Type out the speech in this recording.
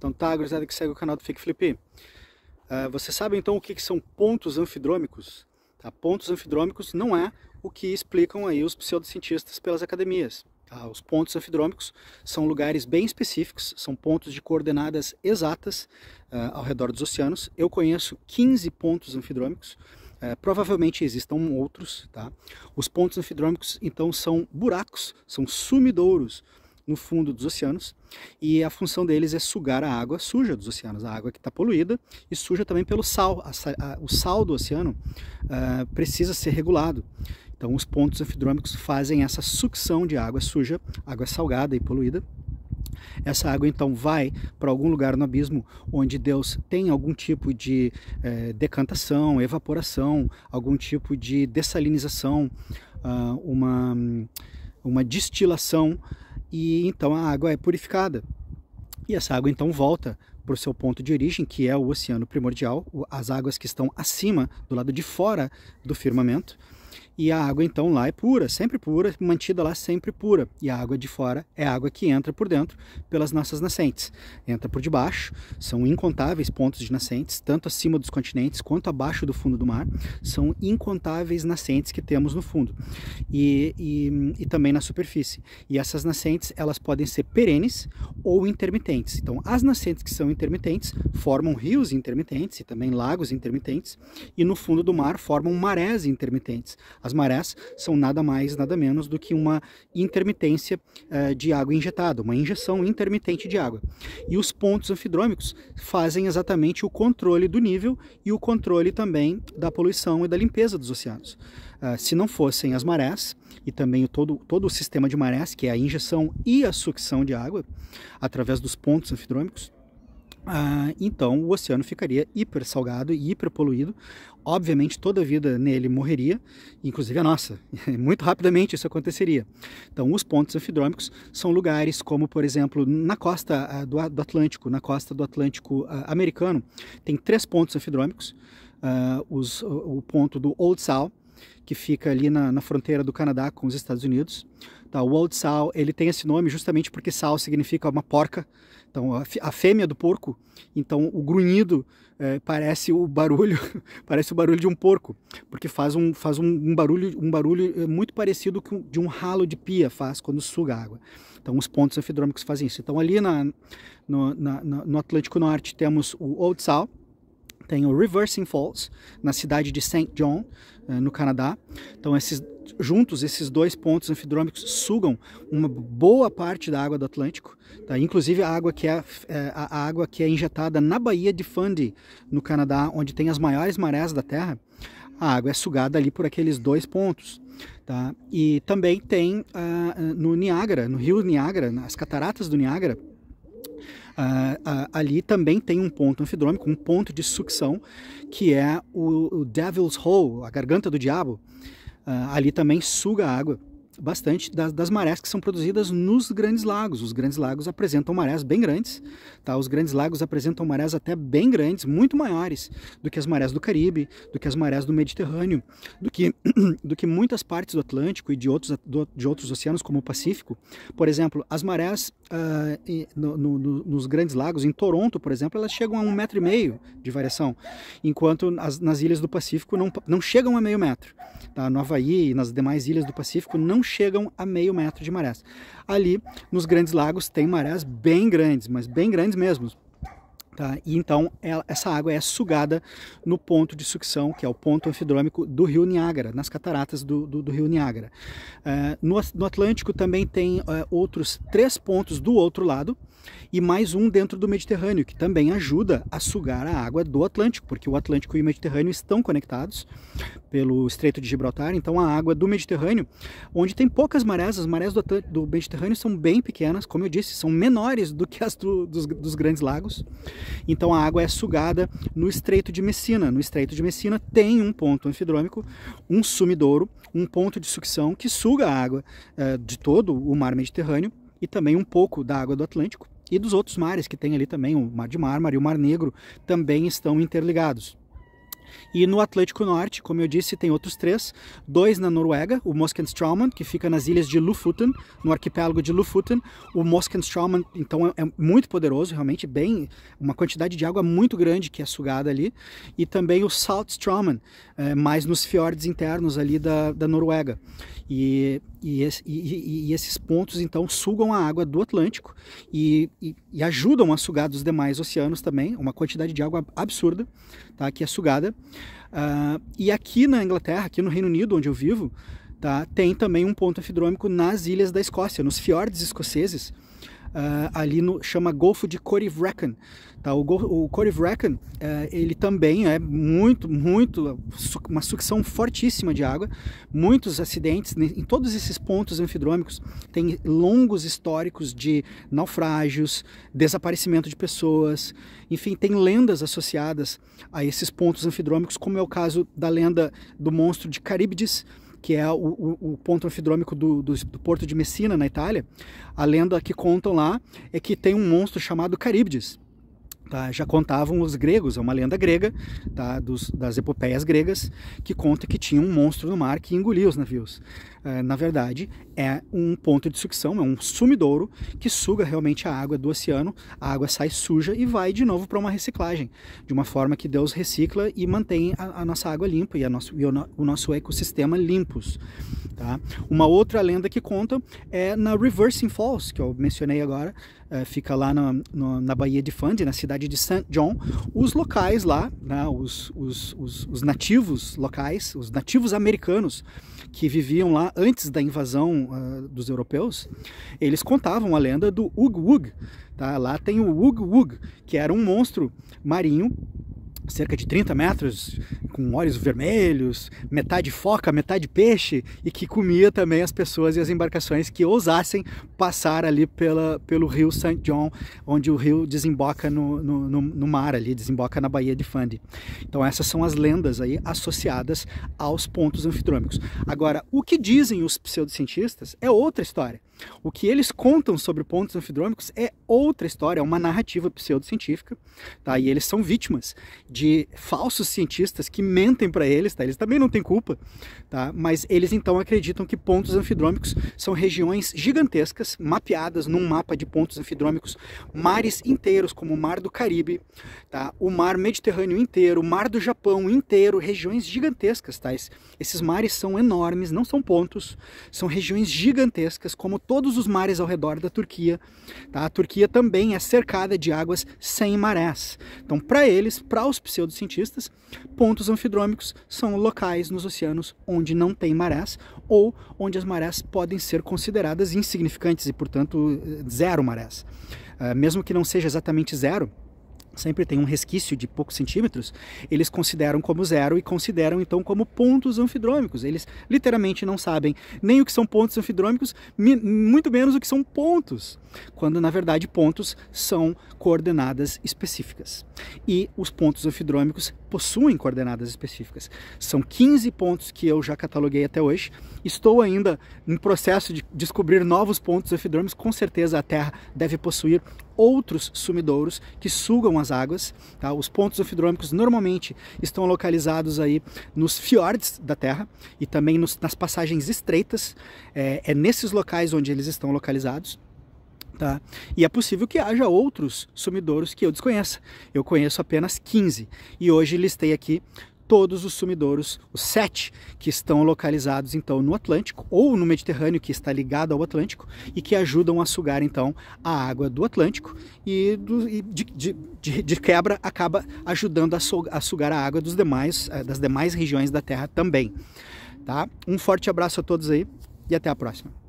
Então tá, gurizada que segue o canal do Fake Flip. Você sabe então o que são pontos anfidrômicos? Tá? Pontos anfidrômicos não é o que explicam aí os pseudocientistas pelas academias. Tá? Os pontos anfidrômicos são lugares bem específicos, são pontos de coordenadas exatas ao redor dos oceanos. Eu conheço 15 pontos anfidrômicos. Provavelmente existam outros. Tá? Os pontos anfidrômicos então são buracos, são sumidouros no fundo dos oceanos, e a função deles é sugar a água suja dos oceanos, a água que está poluída e suja também pelo sal. O sal do oceano precisa ser regulado. Então os pontos anfidrômicos fazem essa sucção de água suja, água salgada e poluída. Essa água então vai para algum lugar no abismo onde Deus tem algum tipo de decantação, evaporação, algum tipo de dessalinização, uma destilação, e então a água é purificada. E essa água então volta para o seu ponto de origem, que é o oceano primordial, as águas que estão acima, do lado de fora do firmamento. E a água então lá é pura, mantida lá sempre pura. E a água de fora é a água que entra por dentro pelas nossas nascentes. Entra por debaixo, são incontáveis pontos de nascentes, tanto acima dos continentes quanto abaixo do fundo do mar. São incontáveis nascentes que temos no fundo e também na superfície. E essas nascentes, elas podem ser perenes ou intermitentes. Então as nascentes que são intermitentes formam rios intermitentes e também lagos intermitentes, e no fundo do mar formam marés intermitentes. As marés são nada mais, nada menos do que uma intermitência de água injetada, uma injeção intermitente de água. E os pontos anfidrômicos fazem exatamente o controle do nível e o controle também da poluição e da limpeza dos oceanos. Se não fossem as marés e também todo o sistema de marés, que é a injeção e a sucção de água através dos pontos anfidrômicos, então o oceano ficaria hiper salgado e hiper poluído. Obviamente toda a vida nele morreria, inclusive a nossa. Muito rapidamente isso aconteceria. Então os pontos anfidrômicos são lugares como, por exemplo, na costa do Atlântico, na costa do Atlântico americano, tem 3 pontos anfidrômicos. O ponto do Old Sound, que fica ali na fronteira do Canadá com os Estados Unidos. Tá, o Old Sound, ele tem esse nome justamente porque Sound significa uma porca. Então a fêmea do porco, então o grunhido parece o barulho de um porco, porque faz um barulho muito parecido com de um ralo de pia faz quando suga água. Então os pontos anfidrômicos fazem isso. Então ali no Atlântico Norte temos o Old Sound, tem o Reversing Falls, na cidade de St. John, no Canadá. Então esses 2 pontos anfidrômicos sugam uma boa parte da água do Atlântico, tá? Inclusive a água que é injetada na Baía de Fundy, no Canadá, onde tem as maiores marés da Terra, a água é sugada ali por aqueles 2 pontos. Tá? E também tem no Niágara, no rio Niágara, nas cataratas do Niágara, ali também tem um ponto anfidrômico, um ponto de sucção, que é o Devil's Hole, a garganta do diabo. Ali também suga água bastante das marés que são produzidas nos grandes lagos. Os grandes lagos apresentam marés bem grandes, tá? Os grandes lagos apresentam marés até bem grandes, muito maiores do que as marés do Caribe, do que as marés do Mediterrâneo, do que muitas partes do Atlântico e de outros oceanos, como o Pacífico. Por exemplo, as marés nos grandes lagos, em Toronto, por exemplo, elas chegam a 1,5 metro de variação, enquanto nas ilhas do Pacífico não chegam a meio metro. Tá? No Havaí e nas demais ilhas do Pacífico não chegam a 0,5 metro de marés. Ali, nos grandes lagos, tem marés bem grandes, mas bem grandes mesmo. Tá? E então essa água é sugada no ponto de sucção, que é o ponto anfidrômico do rio Niágara, nas cataratas do rio Niágara. No Atlântico também tem outros 3 pontos do outro lado, e mais um dentro do Mediterrâneo, que também ajuda a sugar a água do Atlântico, porque o Atlântico e o Mediterrâneo estão conectados pelo Estreito de Gibraltar. Então a água do Mediterrâneo, onde tem poucas marés, as marés do Mediterrâneo são bem pequenas, como eu disse, são menores do que as dos grandes lagos. Então a água é sugada no Estreito de Messina. No Estreito de Messina tem um ponto anfidrômico, um sumidouro, um ponto de sucção que suga a água de todo o mar Mediterrâneo e também um pouco da água do Atlântico e dos outros mares que tem ali também, o Mar de Mármara e o Mar Negro também estão interligados. E no Atlântico Norte, como eu disse, tem outros 3, 2 na Noruega, o Moskenstraumen, que fica nas ilhas de Lofoten, no arquipélago de Lofoten. O Moskenstraumen, então, é muito poderoso, realmente uma quantidade de água muito grande que é sugada ali. E também o Saltstraumen, mais nos fiordes internos ali da Noruega. E esses pontos, então, sugam a água do Atlântico e ajudam a sugar dos demais oceanos também, uma quantidade de água absurda, tá, que é sugada. E aqui na Inglaterra, aqui no Reino Unido, onde eu vivo, tá, tem também um ponto anfidrômico nas ilhas da Escócia, nos fiordes escoceses, ali chama Golfo de Corryvreckan. Tá, o Corryvreckan, ele também é uma sucção fortíssima de água, muitos acidentes em todos esses pontos anfidrômicos. Tem longos históricos de naufrágios, desaparecimento de pessoas, enfim, tem lendas associadas a esses pontos anfidrômicos, como é o caso da lenda do monstro de Caríbides, que é o ponto anfidrômico do porto de Messina, na Itália. A lenda que contam lá é que tem um monstro chamado Caríbides. Tá, já contavam os gregos, é uma lenda grega, tá, das epopeias gregas, que conta que tinha um monstro no mar que engolia os navios. Na verdade, é um ponto de sucção, é um sumidouro que suga realmente a água do oceano, a água sai suja e vai de novo para uma reciclagem, de uma forma que Deus recicla e mantém a nossa água limpa e o nosso ecossistema limpos. Tá? Uma outra lenda que conta é na Reversing Falls, que eu mencionei agora, fica lá na Baía de Fundy, na cidade de St. John. Os locais lá, né, os nativos locais, os nativos americanos que viviam lá antes da invasão dos europeus, eles contavam a lenda do Ug Wug. Tá? Lá tem o Ug Wug, que era um monstro marinho, cerca de 30 metros, com olhos vermelhos, metade foca, metade peixe, e que comia também as pessoas e as embarcações que ousassem passar ali pelo rio St. John, onde o rio desemboca no mar ali, desemboca na Baía de Fundy. Então essas são as lendas aí associadas aos pontos anfidrômicos. Agora, o que dizem os pseudocientistas é outra história. O que eles contam sobre pontos anfidrômicos é outra história, é uma narrativa pseudocientífica, tá? E eles são vítimas de falsos cientistas que mentem para eles, tá? Eles também não têm culpa, tá? Mas eles então acreditam que pontos anfidrômicos são regiões gigantescas, mapeadas num mapa de pontos anfidrômicos, mares inteiros, como o Mar do Caribe, tá? O Mar Mediterrâneo inteiro, o Mar do Japão inteiro, regiões gigantescas, tá? Esses mares são enormes, não são pontos, são regiões gigantescas, como todos os mares ao redor da Turquia. Tá? A Turquia também é cercada de águas sem marés. Então, para eles, para os pseudocientistas, pontos anfidrômicos são locais nos oceanos onde não tem marés ou onde as marés podem ser consideradas insignificantes e, portanto, zero marés. Mesmo que não seja exatamente zero, sempre tem um resquício de poucos centímetros, eles consideram como zero e consideram então como pontos anfidrômicos. Eles literalmente não sabem nem o que são pontos anfidrômicos, muito menos o que são pontos, quando na verdade pontos são coordenadas específicas. E os pontos anfidrômicos possuem coordenadas específicas. São 15 pontos que eu já cataloguei até hoje. Estou ainda em processo de descobrir novos pontos anfidrômicos. Com certeza a Terra deve possuir outros sumidouros que sugam as águas. Tá? Os pontos anfidrômicos normalmente estão localizados aí nos fiordes da Terra e também nas passagens estreitas. É nesses locais onde eles estão localizados. Tá? E é possível que haja outros sumidouros que eu desconheça. Eu conheço apenas 15 e hoje listei aqui todos os sumidouros, os 7 que estão localizados então no Atlântico ou no Mediterrâneo, que está ligado ao Atlântico e que ajudam a sugar então a água do Atlântico e de quebra acaba ajudando a sugar a água das demais regiões da Terra também. Tá? Um forte abraço a todos aí e até a próxima.